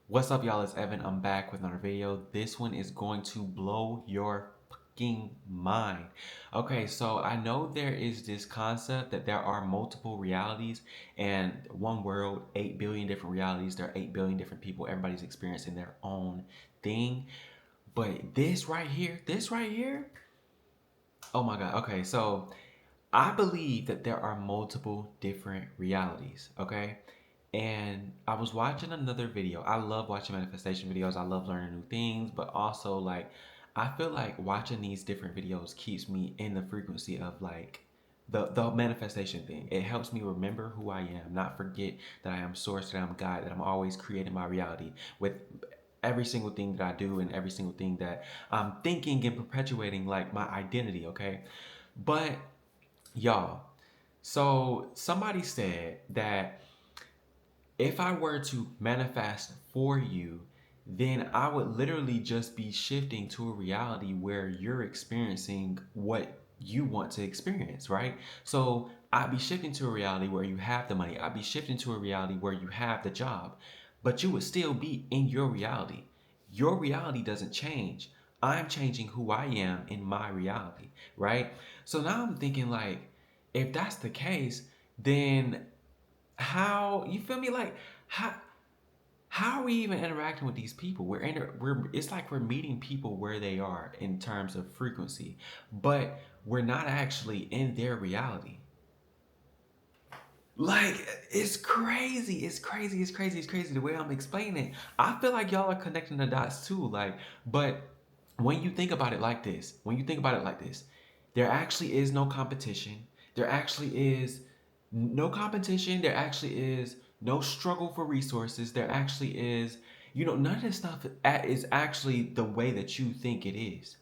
What's up, y'all? It's Evan. I'm back with another video. This one is going to blow your fucking mind. Okay, so I know there is this concept that there are multiple realities and one world, 8 billion different realities. There are 8 billion different people. Everybody's experiencing their own thing. But this right here, oh my God. Okay, so I believe that there are multiple different realities, okay? And I was watching another video. I love watching manifestation videos. I love learning new things, but also like I feel like watching these different videos keeps me in the frequency of like the manifestation thing. It helps me remember who I am, not forget that I am source, that I'm God, that I'm always creating my reality with every single thing that I do and every single thing that I'm thinking and perpetuating like my identity, okay? But y'all, so somebody said that if I were to manifest for you, then I would literally just be shifting to a reality where you're experiencing what you want to experience, right? So I'd be shifting to a reality where you have the money. I'd be shifting to a reality where you have the job, but you would still be in your reality. Your reality doesn't change. I'm changing who I am in my reality, right? So now I'm thinking like, if that's the case, then how you feel me like how how are we even interacting with these people? We're it's like we're meeting people where they are in terms of frequency, but we're not actually in their reality. Like it's crazy, it's crazy the way I'm explaining it. I feel like y'all are connecting the dots too, like, but when you think about it like this, there actually is no competition. There actually is no competition. There actually is no struggle for resources. There actually is, none of this stuff is actually the way that you think it is.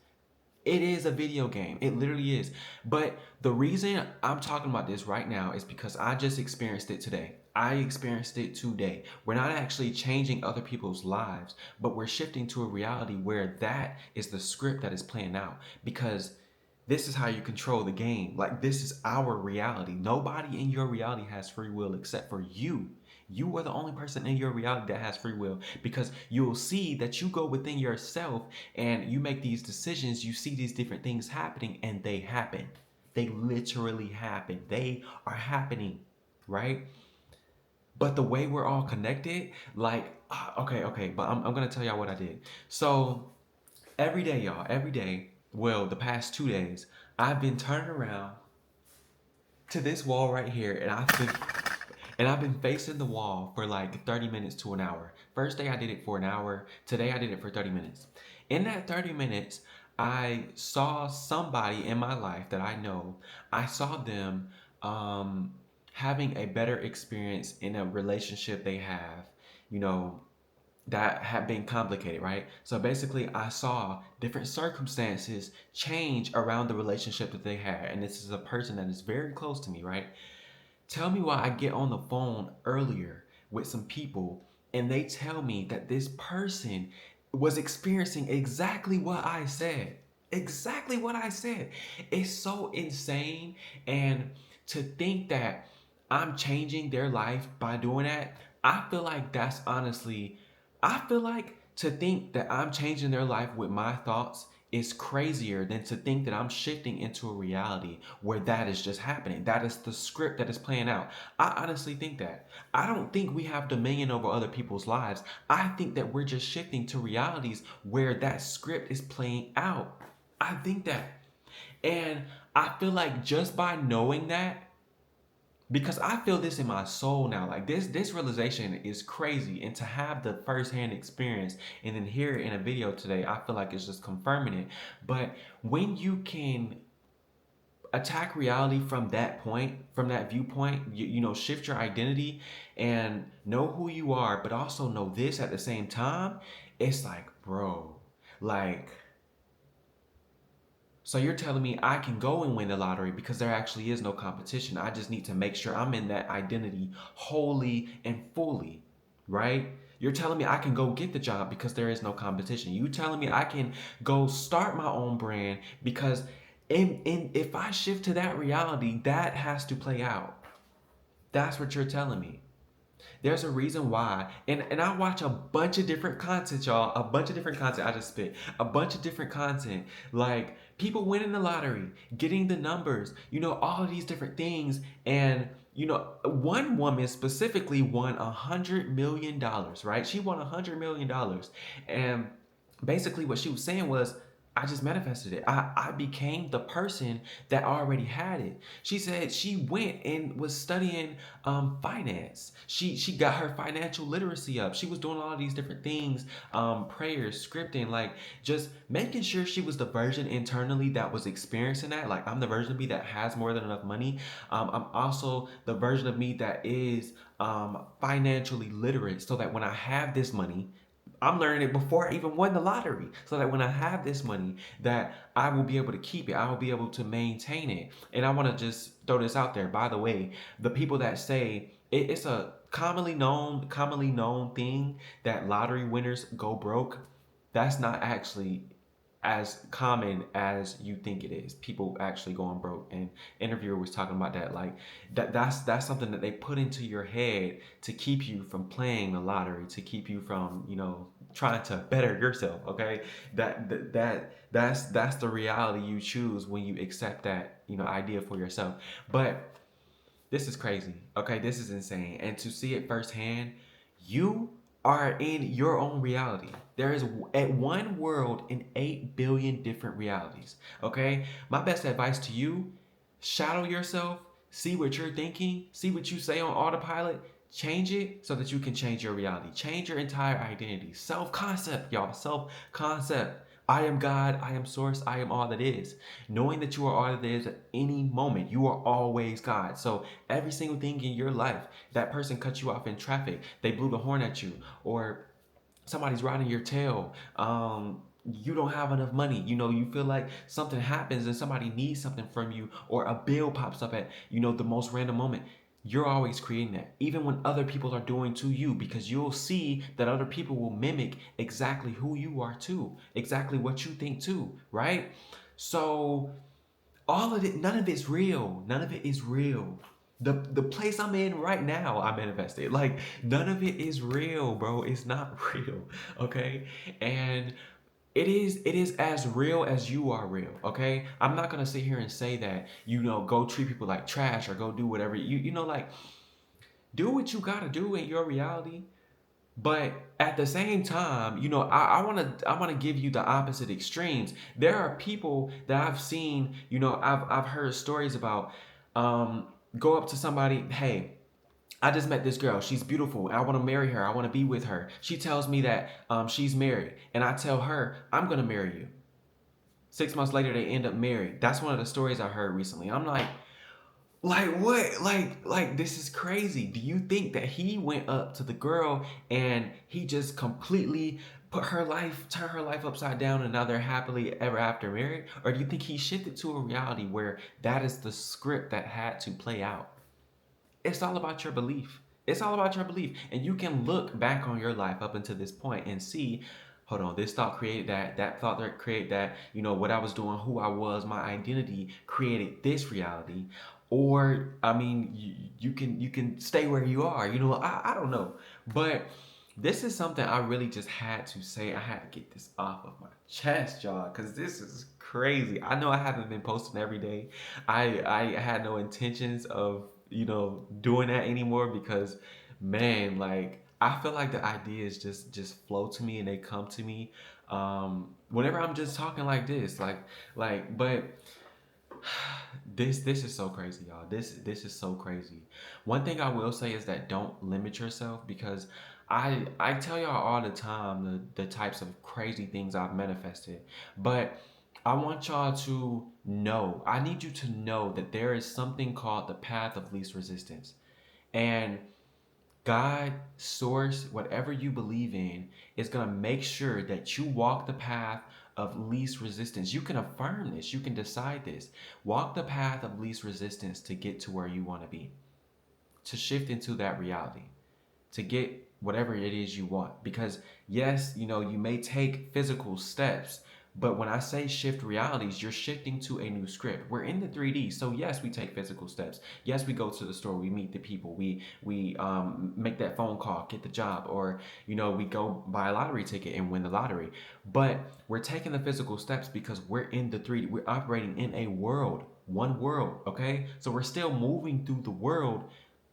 It is a video game. It literally is. But the reason I'm talking about this right now is because I just experienced it today. I experienced it today. We're not actually changing other people's lives, but we're shifting to a reality where that is the script that is playing out. Because this is how you control the game. Like, this is our reality. Nobody in your reality has free will except for you. You are the only person in your reality that has free will because you'll see that you go within yourself and you make these decisions. You see these different things happening and they happen. They literally happen. They are happening, right? But the way we're all connected, like, okay, but I'm gonna tell y'all what I did. So every day, y'all, every day, well, the past 2 days, I've been turning around to this wall right here, and I've been facing the wall for like 30 minutes to an hour. First day I did it for an hour. Today I did it for 30 minutes. In that 30 minutes, I saw somebody in my life that I know. I saw them um, having a better experience in a relationship they have. You know, that have been complicated, right? So basically, I saw different circumstances change around the relationship that they had. And this is a person that is very close to me, right? Tell me why I get on the phone earlier with some people and they tell me that this person was experiencing exactly what I said. Exactly what I said. It's so insane. And to think that I'm changing their life by doing that, I feel like that's honestly, I feel like to think that I'm changing their life with my thoughts is crazier than to think that I'm shifting into a reality where that is just happening. That is the script that is playing out. I honestly think that. I don't think we have dominion over other people's lives. I think that we're just shifting to realities where that script is playing out. I think that. And I feel like just by knowing that, because I feel this in my soul now, like this realization is crazy, and to have the firsthand experience and then hear it in a video today, I feel like it's just confirming it. But when you can attack reality from that point, from that viewpoint, shift your identity and know who you are, but also know this at the same time, it's like, bro, like, so you're telling me I can go and win the lottery because there actually is no competition. I just need to make sure I'm in that identity wholly and fully, right? You're telling me I can go get the job because there is no competition. You telling me I can go start my own brand because if I shift to that reality, that has to play out. That's what you're telling me. There's a reason why. And I watch a bunch of different content, y'all. A bunch of different content. I just spit. A bunch of different content. Like people winning the lottery, getting the numbers, all of these different things. And one woman specifically won $100 million, right? She won $100 million. And basically what she was saying was, I just manifested it. I became the person that already had it. She said she went and was studying finance. She got her financial literacy up. She was doing all of these different things, prayers, scripting, like just making sure she was the version internally that was experiencing that. Like I'm the version of me that has more than enough money. I'm also the version of me that is financially literate, so that when I have this money, I'm learning it before I even won the lottery, so that when I have this money, that I will be able to keep it. I will be able to maintain it. And I want to just throw this out there. By the way, the people that say it's a commonly known thing that lottery winners go broke, that's not actually as common as you think it is. People actually going broke, and interviewer was talking about that. Like that's something that they put into your head to keep you from playing the lottery, to keep you from trying to better yourself. Okay, that's the reality you choose when you accept that idea for yourself. But this is crazy. Okay, this is insane. And to see it firsthand, you are in your own reality. There is at one world in 8 billion different realities. Okay? My best advice to you, shadow yourself, see what you're thinking, see what you say on autopilot, change it so that you can change your reality. Change your entire identity. Self-concept, y'all. Self-concept. I am God, I am source, I am all that is. Knowing that you are all that is at any moment, you are always God. So every single thing in your life, that person cut you off in traffic, they blew the horn at you, or somebody's riding your tail, you don't have enough money, you feel like something happens and somebody needs something from you, or a bill pops up at the most random moment. You're always creating that, even when other people are doing to you, because you'll see that other people will mimic exactly who you are too, exactly what you think too, right? So all of it, none of it's real. None of it is real. The place I'm in right now, I manifested. Like none of it is real, bro. It's not real. Okay? And it is as real as you are real. Okay? I'm not gonna sit here and say that, go treat people like trash, or go do whatever like do what you gotta do in your reality. But at the same time, I wanna give you the opposite extremes. There are people that I've seen, I've heard stories about, go up to somebody, hey, I just met this girl. She's beautiful. I want to marry her. I want to be with her. She tells me that she's married, and I tell her I'm gonna marry you. 6 months later, they end up married. That's one of the stories I heard recently. I'm like what? Like this is crazy. Do you think that he went up to the girl and he just completely turned her life upside down, and now they're happily ever after married? Or do you think he shifted to a reality where that is the script that had to play out? It's all about your belief. It's all about your belief. And you can look back on your life up until this point and see, hold on, this thought created that thought that created that, what I was doing, who I was, my identity created this reality. Or I mean, you can stay where you are. I don't know. But this is something I really just had to say. I had to get this off of my chest, y'all, because this is crazy. I know I haven't been posting every day. I had no intentions of doing that anymore, because man, like I feel like the ideas just flow to me and they come to me whenever I'm just talking like this, but this is so crazy, y'all. This is so crazy. One thing I will say is that don't limit yourself, because I tell y'all all the time the types of crazy things I've manifested. But I want y'all to know, I need you to know that there is something called the path of least resistance. And God, source, whatever you believe in, is going to make sure that you walk the path of least resistance. You can affirm this, you can decide this. Walk the path of least resistance to get to where you want to be, to shift into that reality, to get whatever it is you want. Because yes, you may take physical steps, But when I say shift realities, you're shifting to a new script. We're in the 3D, so yes, we take physical steps. Yes, we go to the store, we meet the people, we make that phone call, get the job, or we go buy a lottery ticket and win the lottery. But we're taking the physical steps because we're in the 3D. We're operating in a world, one world. Okay, so we're still moving through the world,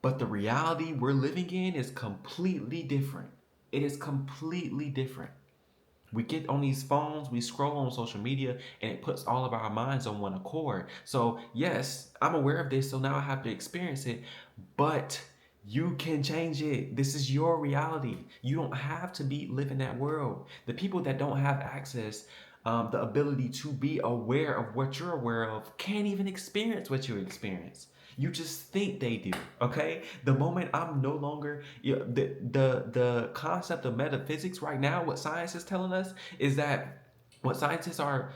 but the reality we're living in is completely different. It is completely different. We get on these phones, we scroll on social media, and it puts all of our minds on one accord. So, yes, I'm aware of this, so now I have to experience it, but you can change it. This is your reality. You don't have to be living that world. The people that don't have access, the ability to be aware of what you're aware of, can't even experience what you experience. You just think they do. Okay. The moment I'm no longer the concept of metaphysics right now, what science is telling us is that what scientists are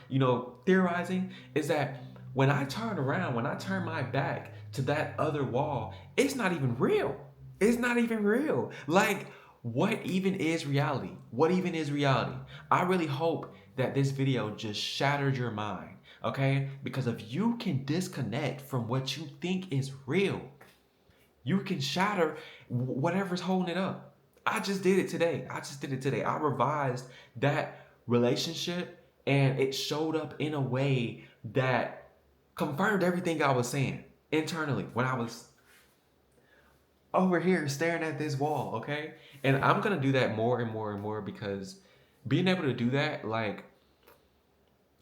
theorizing is that when I turn around, when I turn my back to that other wall, it's not even real. It's not even real. Like, what even is reality? What even is reality? I really hope that this video just shattered your mind, okay? Because if you can disconnect from what you think is real, you can shatter whatever's holding it up. I just did it today. I revised that relationship and it showed up in a way that confirmed everything I was saying internally when I was over here staring at this wall, okay? And I'm gonna do that more and more and more because being able to do that, like,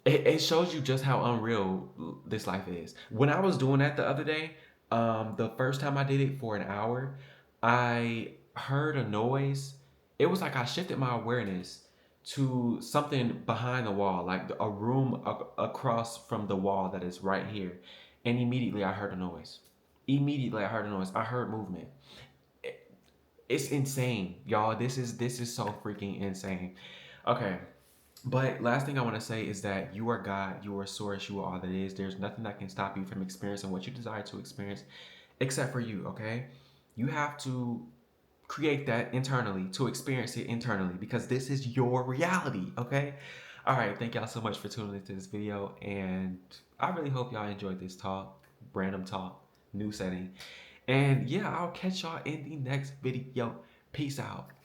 it shows you just how unreal this life is. When I was doing that the other day, the first time I did it for an hour, I heard a noise. It was like I shifted my awareness to something behind the wall, like a room across from the wall that is right here. And immediately I heard a noise. Immediately I heard a noise. I heard movement. It's insane, y'all. This is so freaking insane. Okay. But last thing I want to say is that you are God, you are source, you are all that is. There's nothing that can stop you from experiencing what you desire to experience except for you, okay? You have to create that internally to experience it internally because this is your reality, okay? All right, thank y'all so much for tuning into this video, and I really hope y'all enjoyed this talk, random talk, new setting. And yeah, I'll catch y'all in the next video. Peace out.